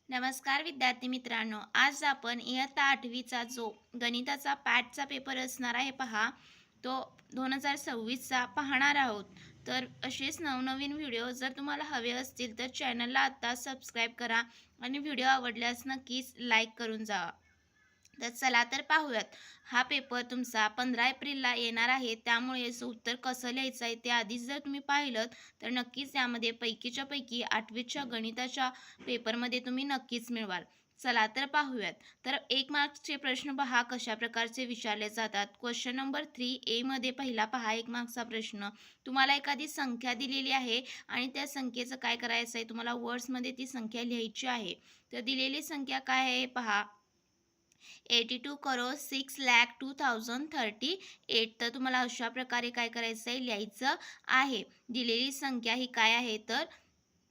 नमस्कार विद्यार्थी मित्रांनो, आज आपण इयत्ता 8वीचा जो गणिताचा पॅटचा पेपर असणार आहे पहा, तो 2026चा पाहणार आहोत. तर असेच नवनवीन व्हिडिओ जर तुम्हाला हवे असतील तर चॅनलला आत्ता सबस्क्राईब करा आणि व्हिडिओ आवडल्यास नक्कीच लाईक करून जावा. तर चला तर पाहूयात. हा पेपर तुमचा 15 एप्रिलला येणार आहे, त्यामुळे याचं उत्तर कसं लिहायचं आहे ते आधीच जर तुम्ही पाहिलं तर नक्कीच यामध्ये पैकीच्या पैकी 8वीच्या गणिताच्या पेपरमध्ये तुम्ही नक्कीच मिळवाल. चला तर पाहूयात. तर 1 मार्क्सचे प्रश्न पहा कशा प्रकारचे विचारले जातात. क्वेश्चन नंबर 3 ए मध्ये पहिला पहा 1 मार्क्सचा प्रश्न. तुम्हाला एखादी संख्या दिलेली आहे आणि त्या संख्येचं काय करायचं आहे, तुम्हाला वर्ड्समध्ये ती संख्या लिहायची आहे. तर दिलेली संख्या काय आहे पहा, 82 करोड 6,02,038. तर तुम्हाला अशा प्रकारे काय करायचं आहे, लिहायचं आहे. दिलेली संख्या ही काय आहे तर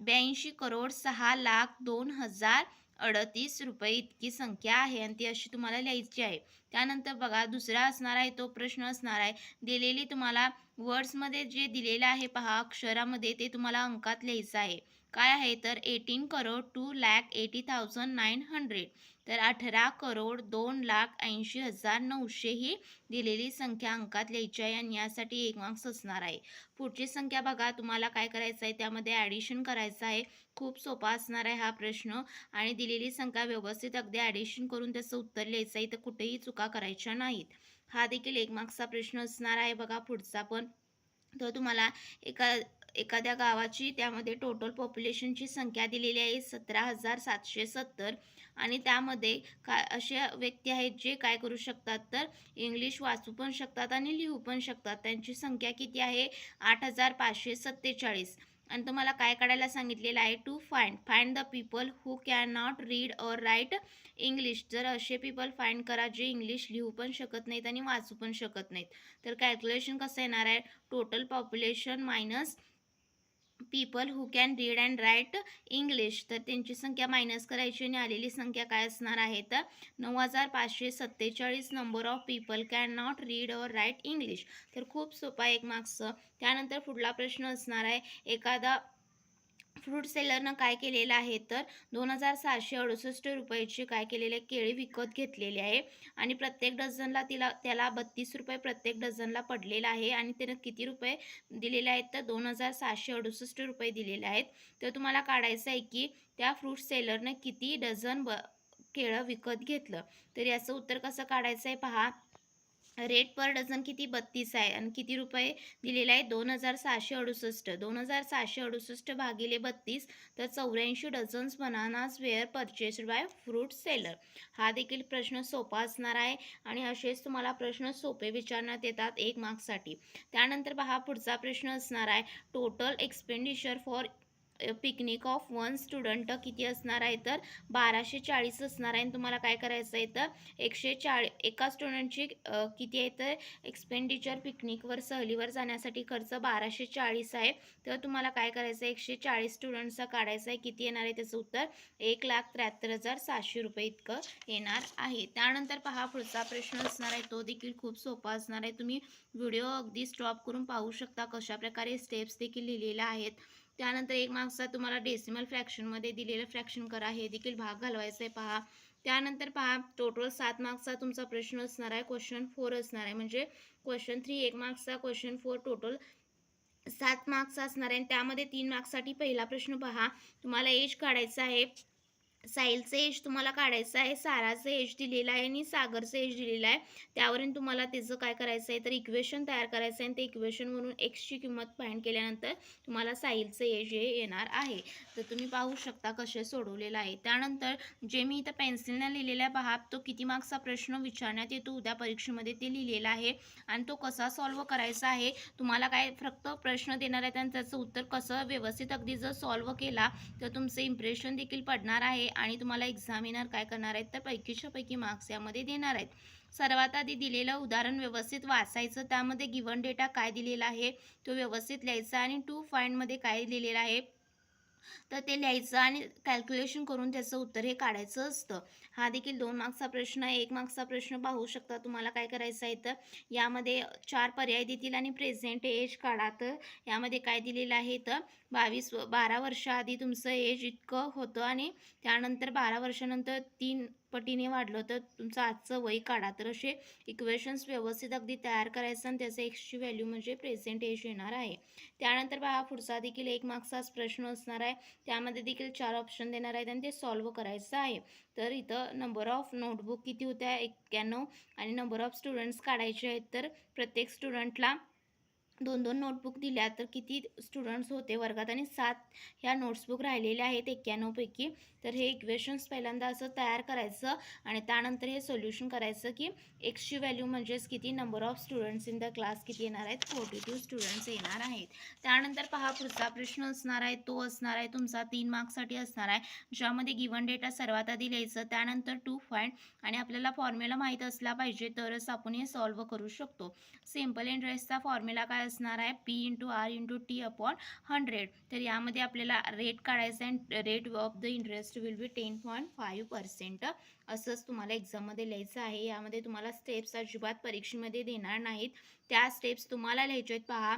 82 करोड 6,02,038 रुपये इतकी संख्या आहे आणि ती अशी तुम्हाला लिहायची आहे. त्यानंतर बघा दुसरा असणार आहे, तो प्रश्न असणार आहे, दिलेली तुम्हाला वर्ड्समध्ये जे दिलेलं आहे पहा अक्षरामध्ये ते तुम्हाला अंकात लिहायचं आहे. काय आहे तर 18 करोड 2,80,900. तर 18 करोड 2,80,900 ही दिलेली संख्या अंकात लिहायची आहे आणि यासाठी 1 मार्क्स असणार आहे. पुढची संख्या बघा, तुम्हाला काय करायचं आहे त्यामध्ये ॲडिशन करायचं आहे. खूप सोपा असणार आहे हा प्रश्न आणि दिलेली संख्या व्यवस्थित अगदी ॲडिशन करून त्याचं उत्तर लिहायचं आहे, तर कुठेही चुका करायच्या नाहीत. हा देखील 1 मार्क्सचा प्रश्न असणार आहे. बघा पुढचा पण, तर तुम्हाला एखाद्या गावाची त्यामध्ये टोटल पॉप्युलेशनची संख्या दिलेली आहे 17,770 आणि त्यामध्ये असे व्यक्ती आहेत जे काय करू शकतात तर इंग्लिश वाचू पण शकतात आणि लिहू पण शकतात. त्यांची संख्या किती आहे 8,547 आणि तुम्हाला काय काढायला सांगितलेलं आहे to find the people who can not read or write English. जर असे पीपल फाइंड करा जे इंग्लिश लिहू पण शकत नाहीत आणि वाचू पण शकत नाहीत. तर कॅल्क्युलेशन कसं येणार आहे, total population minus people who can read and write English. तर त्यांची संख्या मायनस करायची आणि आलेली संख्या काय असणार आहे तर 9,547 number of people can not read or write English. तर खूप सोपा 1 मार्क्सचं. त्यानंतर पुढला प्रश्न असणार आहे, एखादा फ्रूट सेलरनं काय केलेलं आहे तर 2,768 रुपयाची काय केलेले केळी विकत घेतलेली आहे आणि प्रत्येक डझनला त्याला 32 रुपये प्रत्येक डझनला पडलेला आहे आणि त्यानं किती रुपये दिलेले आहेत तर 2,768 रुपये दिलेले आहेत. तर तुम्हाला काढायचं आहे की त्या फ्रूट सेलरनं किती डझन केळं विकत घेतलं. तर याचं उत्तर कसं काढायचं आहे पहा, रेट पर डझन किती 32 आहे आणि किती रुपये दिलेले आहे 2,768. 2,768 भागिले 32 तर 84 dozens bananas were purchased by fruit seller. हा देखील प्रश्न सोपा असणार आहे आणि असेच तुम्हाला प्रश्न सोपे विचारण्यात येतात 1 मार्क्ससाठी. त्यानंतर पहा पुढचा प्रश्न असणार आहे, total expenditure for picnic of one student किती असणार आहे तर 1,240 असणार आहे आणि तुम्हाला काय करायचं आहे तर एका स्टुडंटची किती आहे तर एक्सपेंडिचर पिकनिकवर सहलीवर जाण्यासाठी खर्च 1,240 आहे. तर तुम्हाला काय करायचं आहे 140 स्टुडंट्सचा काढायचा आहे, किती येणार आहे त्याचं उत्तर 1,73,700 रुपये इतकं येणार आहे. त्यानंतर पहा पुढचा प्रश्न असणार आहे, तो देखील खूप सोपा असणार आहे. तुम्ही व्हिडिओ अगदी स्टॉप करून पाहू शकता कशा प्रकारे स्टेप्स देखील लिहिलेल्या आहेत. त्यानंतर 1 मार्क्सचा तुम्हाला डेसिमल फ्रॅक्शनमध्ये दिलेलं फ्रॅक्शन करा, हे देखील भाग घालवायचा आहे पहा. त्यानंतर पहा टोटल 7 मार्क्सचा तुमचा प्रश्न असणार आहे, क्वेश्चन 4 असणार आहे. म्हणजे क्वेश्चन 3 1 मार्क्सचा, क्वेश्चन 4 टोटल 7 मार्क्सचा असणार आहे आणि त्यामध्ये 3 मार्क्ससाठी पहिला प्रश्न पहा, तुम्हाला एज काढायचा आहे. साहिलचं एज तुम्हाला काढायचं आहे, साराचं एज दिलेलं आहे आणि सागरचं एज दिलेलं आहे. त्यावरून तुम्हाला त्याचं काय करायचं आहे तर इक्वेशन तयार करायचं आहे आणि ते इक्वेशनवरून एक्सची किंमत फाइंड केल्यानंतर तुम्हाला साहिलचं एज हे येणार आहे. तर तुम्ही पाहू शकता कसे सोडवलेलं आहे. त्यानंतर जे मी इथं पेन्सिलने लिहिलेला आहे पहा, तो किती मार्क्सचा प्रश्न विचारण्यात येतो उद्या परीक्षेमध्ये ते लिहिलेला आहे आणि तो कसा सॉल्व करायचा आहे. तुम्हाला काय फक्त प्रश्न देणार आहेत आणि त्याचं उत्तर कसं व्यवस्थित अगदी जर सॉल्व केला तर तुमचं इम्प्रेशन देखील पडणार आहे आणि तुम्हाला एक्झामिनर काय करणार आहेत तर पैकीच्या पैकी मार्क्स यामध्ये देणार आहेत. सर्वात आधी दिलेलं उदाहरण व्यवस्थित वाचायचं, त्यामध्ये गिवन डेटा काय दिलेला आहे तो व्यवस्थित लिहायचा आणि टू फाइंडमध्ये काय दिलेलं आहे तर ते लिहायचं आणि कॅल्क्युलेशन करून त्याचं उत्तर हे काढायचं असतं. हा देखील 2 मार्क्सचा प्रश्न आहे. 1 मार्क्सचा प्रश्न पाहू शकता. तुम्हाला काय करायचं आहे तर यामध्ये 4 पर्याय देतील आणि प्रेझेंट एज काढा. तर यामध्ये काय दिलेलं आहे तर 12 वर्षाआधी तुमचं एज इतकं होतं आणि त्यानंतर 12 वर्षानंतर 3 पटीने वाढलं तर तुमचं आजचं वय काढा. तर असे इक्वेशन्स व्यवस्थित अगदी तयार करायचं आणि त्याचं एक्सची व्हॅल्यू म्हणजे प्रेझेंट एज येणार आहे. त्यानंतर पहा पुढचा देखील 1 मार्क्सचाच प्रश्न असणार आहे. त्यामध्ये देखील 4 ऑप्शन देणार आहेत आणि ते सॉल्व्ह करायचं आहे. तर इथं नंबर ऑफ नोटबुक किती होत्या 91 आणि नंबर ऑफ स्टुडंट्स काढायचे आहेत. तर प्रत्येक स्टुडंटला 2-2 नोटबुक दिल्या तर किती स्टुडंट्स होते वर्गात आणि 7 ह्या नोट्सबुक राहिलेल्या आहेत 91 पैकी. तर हे इक्वेशन्स पहिल्यांदा असं तयार करायचं आणि त्यानंतर हे सोल्युशन करायचं की एक्सची व्हॅल्यू म्हणजेच किती number of students in the class किती येणार आहेत 42 स्टुडंट्स येणार आहेत. त्यानंतर पहा पुढचा प्रश्न असणार आहे तो असणार आहे तुमचा 3 मार्क्ससाठी असणार आहे, ज्यामध्ये गिवन डेटा सर्वात आधी लिहायचं, त्यानंतर टू फाइंड आणि आपल्याला फॉर्म्युला माहीत असला पाहिजे तरच आपण हे सॉल्व्ह करू शकतो. सिम्पल इंटरेस्टचा फॉर्म्युला काय असणार आहे P × R × T अपॉन 100. तर यामध्ये आपल्याला रेट काढायचा आहे. Rate of the interest will be 10.5%. असंच तुम्हाला एक्झाममध्ये लिहायचं आहे. यामध्ये तुम्हाला स्टेप्स अजिबात परीक्षेमध्ये देणार नाहीत. त्या स्टेप्स तुम्हाला लिहायचे आहेत. पहा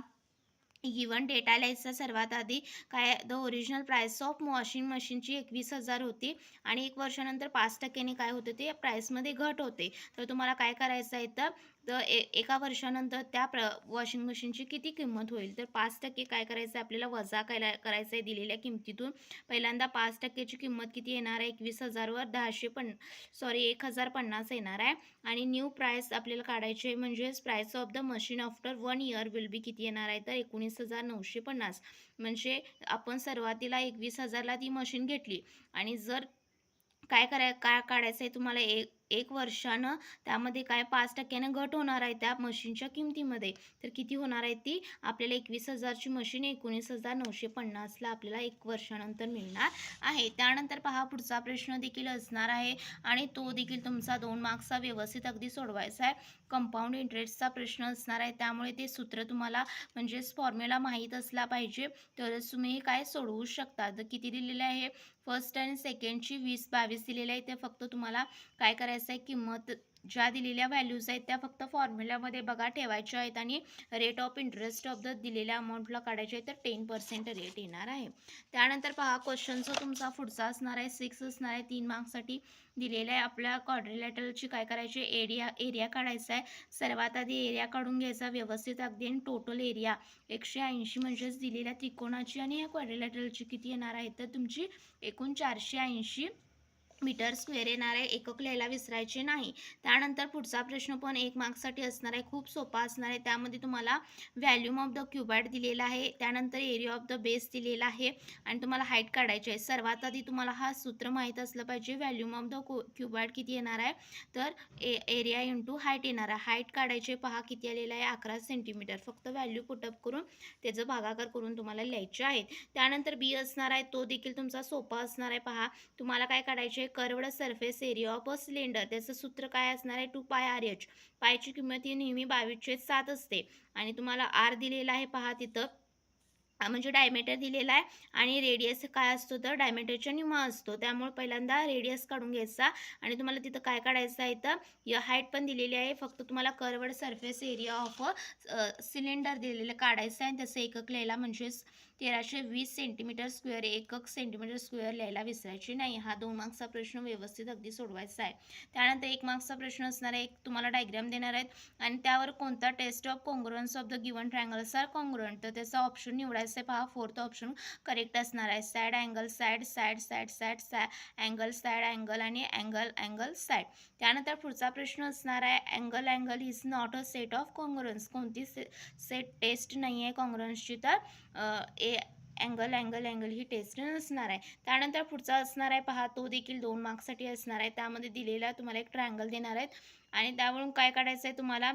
गिवन डेटा लिहायचा सर्वात आधी काय the original price of washing मशीनची 21,000 होती आणि 1 वर्षानंतर 5% काय होते ते प्राईसमध्ये घट होते. तर तुम्हाला काय करायचं आहे तर एका वर्षानंतर त्या वॉशिंग मशीनची किती किंमत होईल तर 5% काय करायचं आहे आपल्याला वजा करायचं आहे दिलेल्या किमतीतून. पहिल्यांदा 5%ची किंमत किती येणार आहे 21,000 वर 1,050 येणार आहे आणि न्यू प्राइस आपल्याला काढायची आहे म्हणजेच price of the machine after 1 year will be किती येणार आहे तर 19,950. म्हणजे आपण सुरुवातीला 21,000ला ती मशीन घेतली आणि जर काय काढायचं आहे तुम्हाला एक वर्षानं त्यामध्ये काय 5% घट होणार आहे त्या मशीनच्या किमतीमध्ये. तर किती होणार आहे ती आपल्याला 21,000ची मशीन 19,950ला आपल्याला 1 वर्षानंतर मिळणार आहे. त्यानंतर पहा पुढचा प्रश्न देखील असणार आहे आणि तो देखील तुमचा 2 मार्क्सचा व्यवस्थित अगदी सोडवायचा आहे. कंपाऊंड इंटरेस्टचा प्रश्न असणार आहे, त्यामुळे ते सूत्र तुम्हाला म्हणजेच फॉर्म्युला माहीत असला पाहिजे तरच तुम्ही काय सोडवू शकता. तर किती दिलेलं आहे फर्स्ट आणि सेकंडची 20-22 दिलेलं आहे. ते फक्त तुम्हाला काय करायचं आहे किंमत ज्या दिलेल्या व्हॅल्यूज आहेत त्या फक्त फॉर्म्युल्यामध्ये बघा ठेवायच्या आहेत आणि rate of interest of the दिलेल्या अमाऊंटला काढायचे आहे तर 10% रेट येणार आहे. त्यानंतर पहा क्वेश्चनचा तुमचा पुढचा असणार आहे 6 असणार आहे 3 मार्क्ससाठी दिलेलं आहे. आपल्या क्वाड्रिलॅटरलची काय करायची एरिया काढायचा आहे. सर्वात आधी एरिया काढून घ्यायचा व्यवस्थित अगदी आणि टोटल एरिया 180 म्हणजेच दिलेल्या त्रिकोणाची आणि या क्वाड्रिलॅटरलची किती येणार आहे तर तुमची एकूण 480 मीटर स्क्वेअर येणार आहे. एकक लिहायला विसरायचे नाही. त्यानंतर पुढचा प्रश्न पण 1 मार्क्ससाठी असणार आहे, खूप सोपा असणार आहे. त्यामध्ये तुम्हाला व्हॅल्यूम ऑफ द क्युबाइड दिलेला आहे, त्यानंतर एरिया ऑफ द बेस दिलेला आहे आणि तुम्हाला हाईट काढायची आहे. सर्वात आधी तुम्हाला हा सूत्र माहीत असलं पाहिजे. व्हॅल्यूम ऑफ द क्युबाइड किती येणार आहे तर एरिया इंटू हाईट येणार आहे. हाईट काढायचे पहा किती आलेलं आहे 11 सेंटीमीटर. फक्त व्हॅल्यू पुटअप करून त्याचं भागाकार करून तुम्हाला लिहायचे आहेत. त्यानंतर बी असणार आहे, तो देखील तुमचा सोपा असणार आहे. पहा तुम्हाला काय काढायचे curved surface area of a cylinder. त्याचं सूत्र काय असणार आहे 2πRh. पायची किंमत ही नेहमी 22/7 असते आणि तुम्हाला आर दिलेला आहे पहा तिथं म्हणजे डायमीटर दिलेला आहे आणि रेडियस काय असतो तर डायमीटरच्या निम्मा असतो. त्यामुळे पहिल्यांदा रेडियस काढून घ्यायचा आणि तुम्हाला तिथं काय काढायचं आहे तर या हाईट पण दिलेली आहे. फक्त तुम्हाला curved surface area of cylinder दिलेलं काढायचं आहे आणि त्याचं एकक लिहायला म्हणजेच 1320 सेंटीमीटर स्क्वेअर. एकक सेंटीमीटर स्क्वेअर लिहायला विसरायचे नाही. हा 2 मार्क्सचा प्रश्न व्यवस्थित अगदी सोडवायचा आहे. त्यानंतर 1 मार्क्सचा प्रश्न असणार आहे, एक तुम्हाला डायग्राम देणार आहेत आणि त्यावर कोणता test of congruence of the given triangles are congruent तर त्याचा ऑप्शन निवडायचा आहे. पहा 4th ऑप्शन करेक्ट असणार आहे. Side angle side side side side angle side angle आणि अँगल सॅड. त्यानंतर पुढचा प्रश्न असणार आहे angle is not a set of congruence. कोणती सेट टेस्ट नाही आहे कॉन्ग्रुअन्सची तर अँगल ही टेस्ट नसणार आहे. त्यानंतर पुढचा असणार आहे पहा तो देखील 2 मार्क्ससाठी असणार आहे. त्यामध्ये दिलेला तुम्हाला एक ट्रायंगल देणार आहेत आणि त्यावरून काय काढायचं आहे तुम्हाला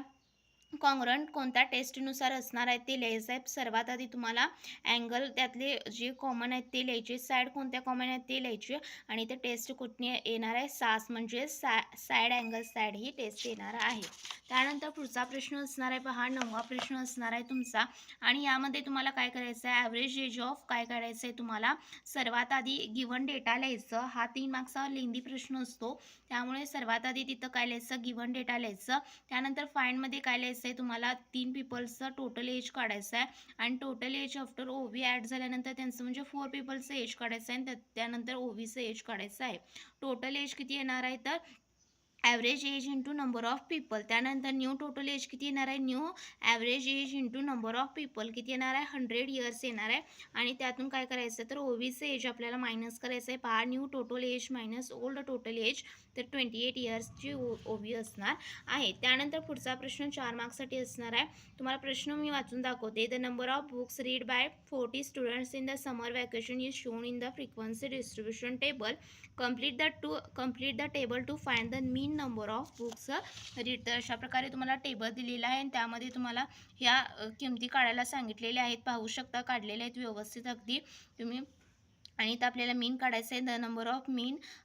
कॉन्ग्रुअंट कोणत्या टेस्टनुसार असणार आहे ते लिहायचं आहे. सर्वात आधी तुम्हाला अँगल त्यातले जे कॉमन आहेत ते लिहायचे, साईड कोणत्या कॉमन आहेत ते लिहायचे आणि ते टेस्ट कुठली येणार आहे सास म्हणजे साईड अँगल साईड ही टेस्ट येणार आहे. त्यानंतर पुढचा प्रश्न असणार आहे पहा 9वा प्रश्न असणार आहे तुमचा आणि यामध्ये तुम्हाला काय करायचं आहे ॲव्हरेज एज ऑफ काय करायचं आहे तुम्हाला सर्वात आधी गिवन डेटा लिहायचं. हा 3 मार्क्सचा लेंदी प्रश्न असतो त्यामुळे सर्वात आधी तिथं काय लिहायचं गिवन डेटा लिहायचं. त्यानंतर फाइंडमध्ये काय लिहायचं करायचं आहे तुम्हाला 3 पीपल्सचं टोटल एज काढायचं आहे आणि टोटल एज आफ्टर ओवी ॲड झाल्यानंतर त्यांचं म्हणजे 4 पीपल्सचं एज काढायचं आहे आणि त्यानंतर ओवीचं एज काढायचं आहे. टोटल एज किती येणार आहे तर average age into number of people. त्यानंतर न्यू टोटल एज किती येणार आहे, new average age into number of people किती येणार आहे 100 इयर्स येणार आहे. आणि त्यातून काय करायचं तर ओवीचं एज आपल्याला मायनस करायचं आहे. पहा new total age minus old total age तर 28 इयर्सची ओवी असणार आहे. त्यानंतर पुढचा प्रश्न 4 मार्क्ससाठी असणार आहे. तुम्हाला प्रश्न मी वाचून दाखवते. The number of books read by 40 students in the summer vacation is shown in the frequency distribution table. Complete the table to find the mean number of books read. तर अशा प्रकारे तुम्हाला टेबल दिलेला आहे आणि त्यामध्ये तुम्हाला ह्या किमती काढायला सांगितलेल्या आहेत. पाहू शकता काढलेल्या आहेत व्यवस्थित अगदी तुम्ही. आणि इथं आपल्याला मीन काढायचं आहे.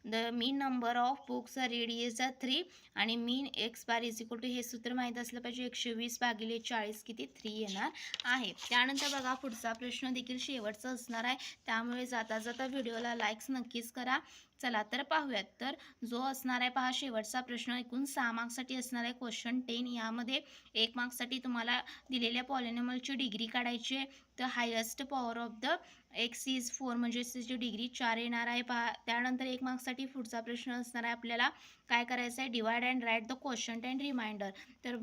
The mean number of books read is 3 आणि mean x bar is equal to हे सूत्र माहीत असलं पाहिजे 120 भागिले 40 किती 3 येणार आहे. त्यानंतर बघा पुढचा प्रश्न देखील शेवटचा असणार आहे, त्यामुळे जाता जाता व्हिडिओला लाईक्स नक्कीच करा. चला तर पाहूयात. तर जो असणार आहे पहा शेवटचा प्रश्न एकूण 6 मार्क्ससाठी असणार आहे. क्वेश्चन 10 यामध्ये 1 मार्क्ससाठी तुम्हाला दिलेल्या पॉलिनॉमियलची डिग्री काढायची आहे. तर highest power of the x is 4 म्हणजे त्याची डिग्री 4 येणार आहे पहा. त्यानंतर 1 मार्क्ससाठी पुढचा प्रश्न असणार आहे आपल्याला काय करायचं आहे, divide and write the question and remainder. तर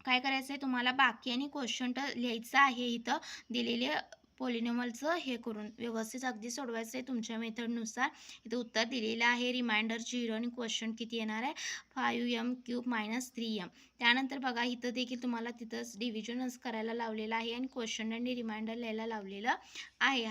काय करायचं आहे तुम्हाला बाकी आणि क्वेश्चन लिहायचं आहे. इथं दिलेले पॉलिनॉमियलचं हे करून व्यवस्थित अगदी सोडवायचं आहे तुमच्या मेथडनुसार. इथं उत्तर दिलेलं आहे. रिमाइंडर 0 आणि क्वेश्चन किती येणार आहे 5m³ - 3m. त्यानंतर बघा इथं देखील तुम्हाला तिथंच डिव्हिजनच करायला लावलेलं आहे आणि क्वेश्चन आणि रिमाइंडर लिहायला लावलेलं आहे.